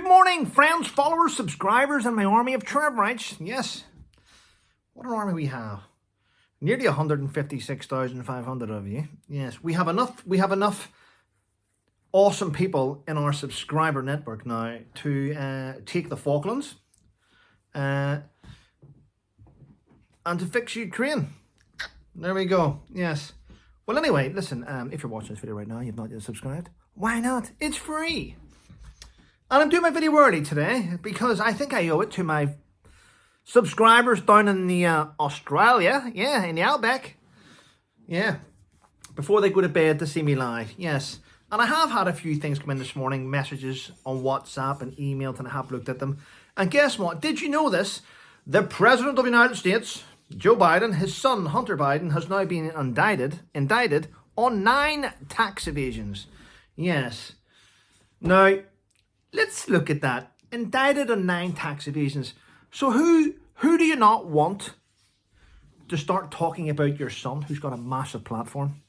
morning, friends, followers, subscribers, and my army of Trevor. Yes, what an army we have. Nearly 156,500 of you. Yes, we have enough awesome people in our subscriber network now to take the Falklands and to fix Ukraine. There we go. Yes. Well, anyway, listen, if you're watching this video right now, you've not yet subscribed, why not? It's free. And I'm doing my video early today because I think I owe it to my subscribers down in the Australia, in the Outback, before they go to bed to see me live, yes. And I have had a few things come in this morning, messages on WhatsApp and emails, and I have looked at them. And guess what? Did you know this? The President of the United States, Joe Biden, his son Hunter Biden, has now been indicted on 9 tax evasions. Yes. Now, let's look at that. Indicted on 9 tax evasions. So who do you not want to start talking about your son, who's got a massive platform?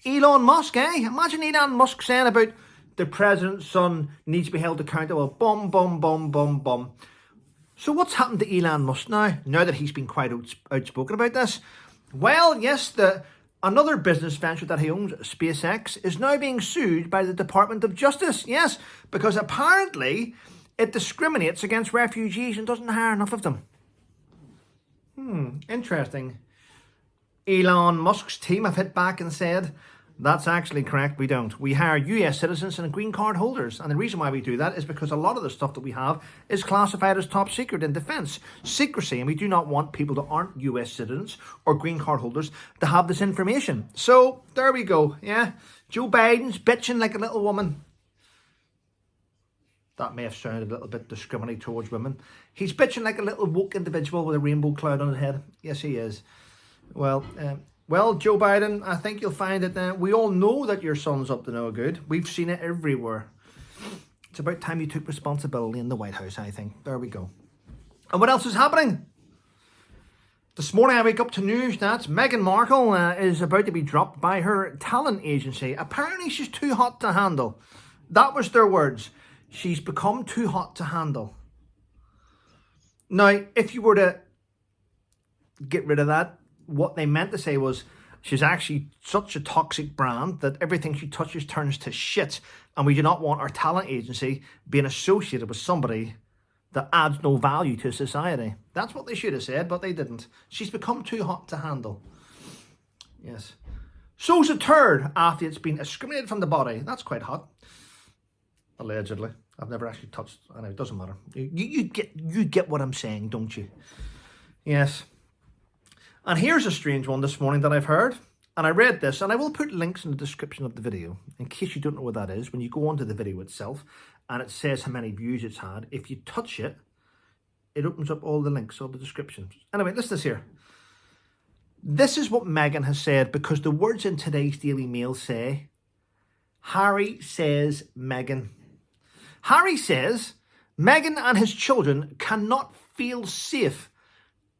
Elon Musk, Imagine Elon Musk saying about the president's son needs to be held accountable. Bum, bum, bum, bum, bum. So what's happened to Elon Musk now that he's been quite outspoken about this? Well, yes, another business venture that he owns, SpaceX, is now being sued by the Department of Justice. Yes, because apparently it discriminates against refugees and doesn't hire enough of them. Interesting. Elon Musk's team have hit back and said, that's actually correct, we don't. We hire US citizens and green card holders. And the reason why we do that is because a lot of the stuff that we have is classified as top secret in defense. Secrecy, and we do not want people that aren't US citizens or green card holders to have this information. So, there we go, Joe Biden's bitching like a little woman. That may have sounded a little bit discriminatory towards women. He's bitching like a little woke individual with a rainbow cloud on his head. Yes, he is. Well, Joe Biden, I think you'll find that we all know that your son's up to no good. We've seen it everywhere. It's about time you took responsibility in the White House, I think. There we go. And what else is happening? This morning I wake up to news that Meghan Markle is about to be dropped by her talent agency. Apparently she's too hot to handle. That was their words. She's become too hot to handle. Now, if you were to get rid of that, what they meant to say was she's actually such a toxic brand that everything she touches turns to shit, and we do not want our talent agency being associated with somebody that adds no value to society. That's what they should have said, but they didn't. She's become too hot to handle. Yes. So's a turd after it's been excreted from the body. That's quite hot. Allegedly. I've never actually touched. I know, it doesn't matter. You get what I'm saying, don't you? Yes. And here's a strange one this morning that I've heard. And I read this, and I will put links in the description of the video in case you don't know what that is. When you go onto the video itself and it says how many views it's had, if you touch it, it opens up all the links, all the descriptions. Anyway, listen to this here. This is what Meghan has said, because the words in today's Daily Mail say, Harry says Meghan. Harry says Meghan and his children cannot feel safe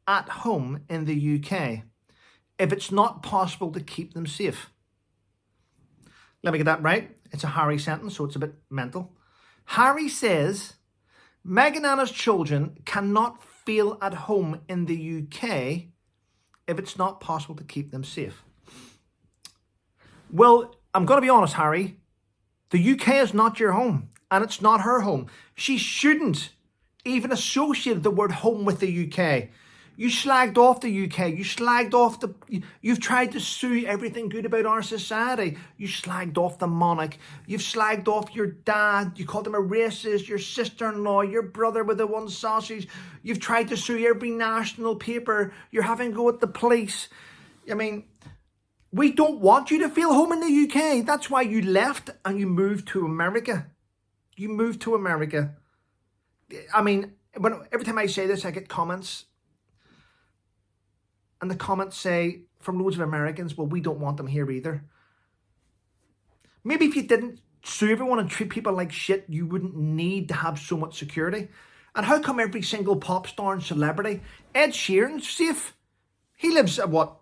at home in the UK if it's not possible to keep them safe. Let me get that right. It's a Harry sentence, so it's a bit mental. Harry says Meghan and his children cannot feel at home in the UK if it's not possible to keep them safe. Well, I'm going to be honest, Harry. The UK is not your home, and it's not her home. She shouldn't even associate the word home with the UK. You slagged off the UK. You slagged off you've tried to sue everything good about our society. You slagged off the monarch. You've slagged off your dad. You called him a racist, your sister-in-law, your brother with the one sausage. You've tried to sue every national paper. You're having to go at the police. I mean, we don't want you to feel home in the UK. That's why you left and you moved to America. You moved to America. I mean, every time I say this, I get comments. And the comments say, from loads of Americans, well, we don't want them here either. Maybe if you didn't sue everyone and treat people like shit, you wouldn't need to have so much security. And how come every single pop star and celebrity, Ed Sheeran's safe? He lives at what?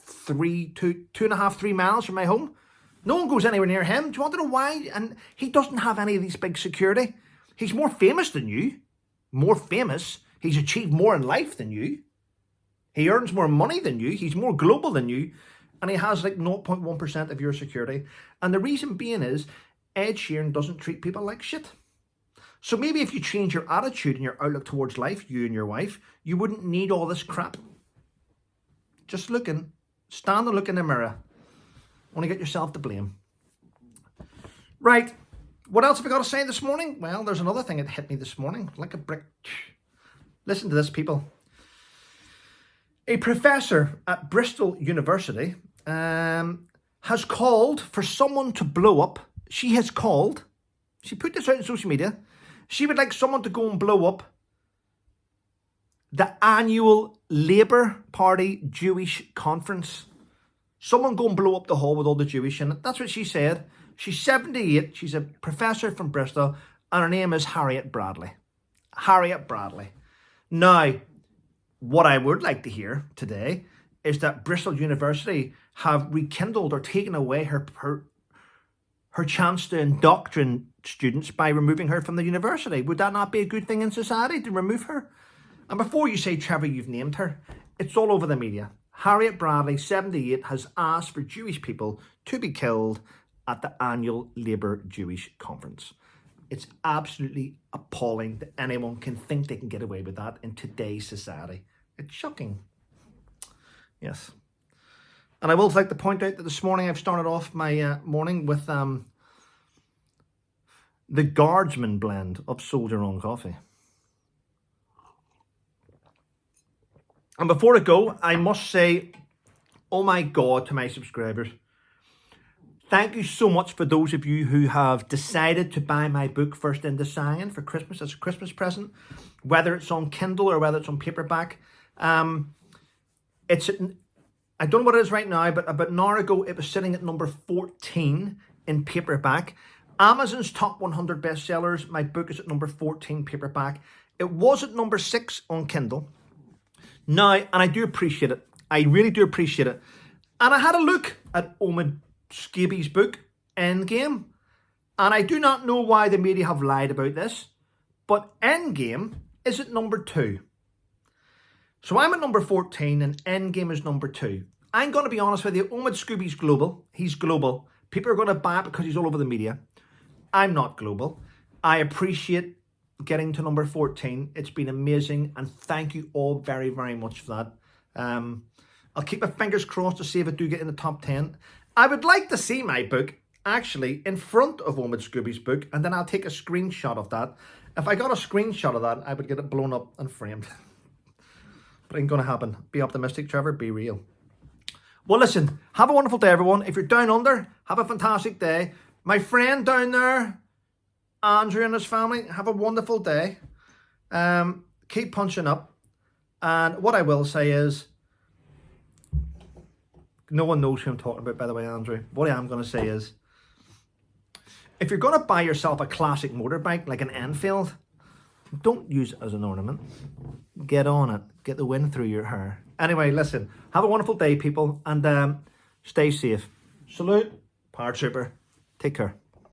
2.5, 3 miles from my home. No one goes anywhere near him. Do you want to know why? And he doesn't have any of these big security. He's more famous than you. More famous. He's achieved more in life than you. He earns more money than you. He's more global than you. And he has like 0.1% of your security. And the reason being is Ed Sheeran doesn't treat people like shit. So maybe if you change your attitude and your outlook towards life, you and your wife, you wouldn't need all this crap. Just stand and look in the mirror. Only get yourself to blame. Right. What else have I got to say this morning? Well, there's another thing that hit me this morning, like a brick. Listen to this, people. A professor at Bristol University has called for someone to blow up. She put this out on social media. She would like someone to go and blow up the annual Labour Party Jewish conference. Someone go and blow up the hall with all the Jewish in it. That's what she said. She's 78. She's a professor from Bristol. And her name is Harriet Bradley. Harriet Bradley. Now, what I would like to hear today is that Bristol University have rekindled or taken away her chance to indoctrinate students by removing her from the university. Would that not be a good thing in society to remove her? And before you say, Trevor, you've named her, it's all over the media. Harriet Bradley, 78, has asked for Jewish people to be killed at the annual Labour Jewish Conference. It's absolutely appalling that anyone can think they can get away with that in today's society. It's shocking. Yes. And I will like to point out that this morning I've started off my morning with the Guardsman blend of Soldier On coffee. And before I go, I must say, oh my God, to my subscribers, thank you so much for those of you who have decided to buy my book, First Into Science, for Christmas as a Christmas present, whether it's on Kindle or whether it's on paperback. I don't know what it is right now, but about an hour ago, it was sitting at number 14 in paperback. Amazon's top 100 bestsellers. My book is at number 14 paperback. It was at number 6 on Kindle. Now, and I do appreciate it. I really do appreciate it. And I had a look at Omid Scobie's book, Endgame. And I do not know why the media have lied about this, but Endgame is at number 2. So I'm at number 14 and Endgame is number 2. I'm going to be honest with you, Omid Scobie's global. He's global. People are going to buy it because he's all over the media. I'm not global. I appreciate getting to number 14. It's been amazing and thank you all very, very much for that. I'll keep my fingers crossed to see if I do get in the top 10. I would like to see my book actually in front of Omid Scobie's book and then I'll take a screenshot of that. If I got a screenshot of that, I would get it blown up and framed. But it ain't going to happen. Be optimistic, Trevor. Be real. Well, listen, have a wonderful day, everyone. If you're down under, have a fantastic day. My friend down there, Andrew and his family, have a wonderful day. Keep punching up. And what I will say is, no one knows who I'm talking about, by the way, Andrew. What I am going to say is, if you're going to buy yourself a classic motorbike like an Enfield, don't use it as an ornament. Get on it. Get the wind through your hair. Anyway, listen, have a wonderful day, people, and stay safe. Salute, Power Trooper. Take care.